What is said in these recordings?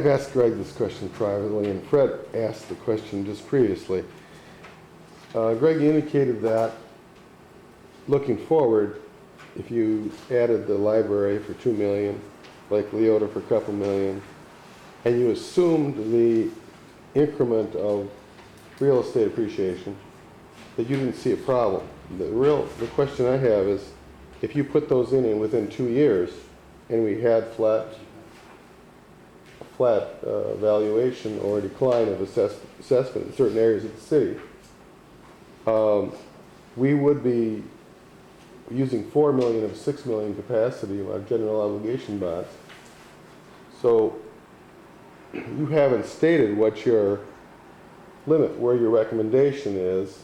I've asked Greg this question privately, and Fred asked the question just previously. Greg indicated that looking forward, if you added the library for $2 million, Lake Leota for a couple million, and you assumed the increment of real estate appreciation, that you didn't see a problem. The question I have is, if you put those in within 2 years, and we had flat valuation or decline of assessment in certain areas of the city, we would be using $4 million of $6 million capacity of our general obligation bonds. So you haven't stated what your limit, where your recommendation is,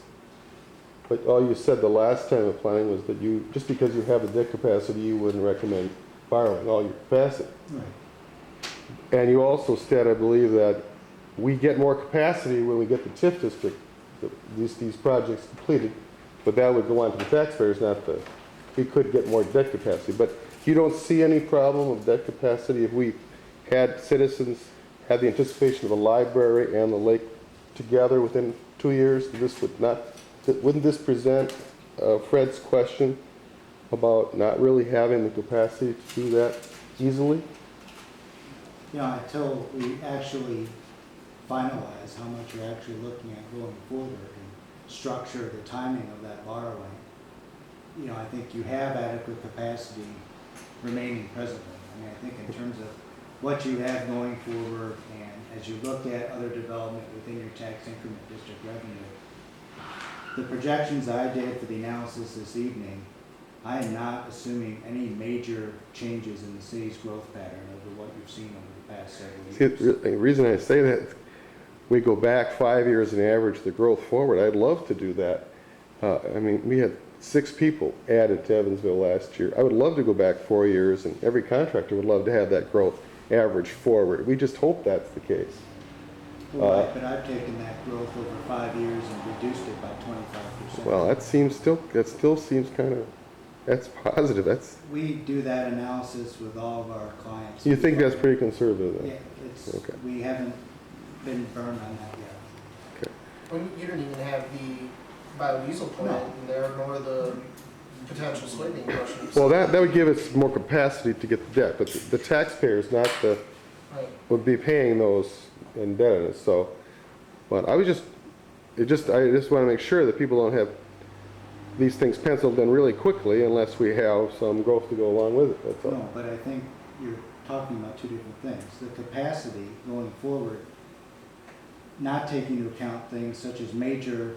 but all you said the last time of planning was that you, just because you have the debt capacity, you wouldn't recommend borrowing all your capacity. Right. And you also said, I believe, that we get more capacity when we get the TIF district, these projects completed, but that would go on to the taxpayers, not the, we could get more debt capacity. But you don't see any problem of debt capacity if we had citizens had the anticipation of a library and the lake together within 2 years? This would not, wouldn't this present Fred's question about not really having the capacity to do that easily? Yeah, until we actually finalize how much you're actually looking at going forward and structure the timing of that borrowing, you know, I think you have adequate capacity remaining presently. I mean, I think in terms of what you have going forward, and as you look at other development within your tax increment district revenue, the projections I did for the analysis this evening, I am not assuming any major changes in the city's growth pattern over what you've seen over the past several years. See, the reason I say that, we go back 5 years and average the growth forward. I'd love to do that. I mean, we had 6 people added to Evansville last year. I would love to go back 4 years, and every contractor would love to have that growth average forward. We just hope that's the case. Right, but I've taken that growth over 5 years and reduced it by 25%. Well, that still seems kind of, that's positive. That's. We do that analysis with all of our clients. You think that's pretty conservative then? Yeah, it's, okay. We haven't been burned on that yet. Okay. Well, you don't even have the biodiesel plant in there, nor the potential soybean crushing. Well, that would give us more capacity to get the debt, but the taxpayers, not the, Right. would be paying those indebtedness. So, but I just want to make sure that people don't have these things penciled in really quickly unless we have some growth to go along with it. That's all. No, but I think you're talking about two different things. The capacity going forward, not taking into account things such as major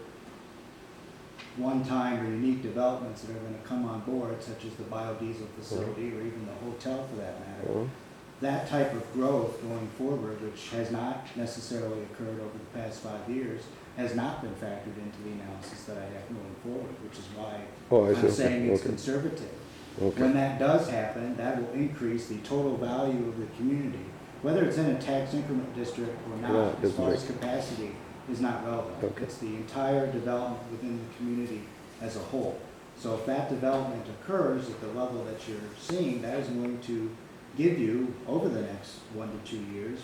one-time or unique developments that are going to come on board, such as the biodiesel facility or even the hotel for that matter. That type of growth going forward, which has not necessarily occurred over the past 5 years, has not been factored into the analysis that I have going forward, which is why I'm saying it's conservative. Okay. When that does happen, that will increase the total value of the community. Whether it's in a tax increment district or not, as far as capacity, is not relevant. Okay. It's the entire development within the community as a whole. So if that development occurs at the level that you're seeing, that is going to give you, over the next 1 to 2 years,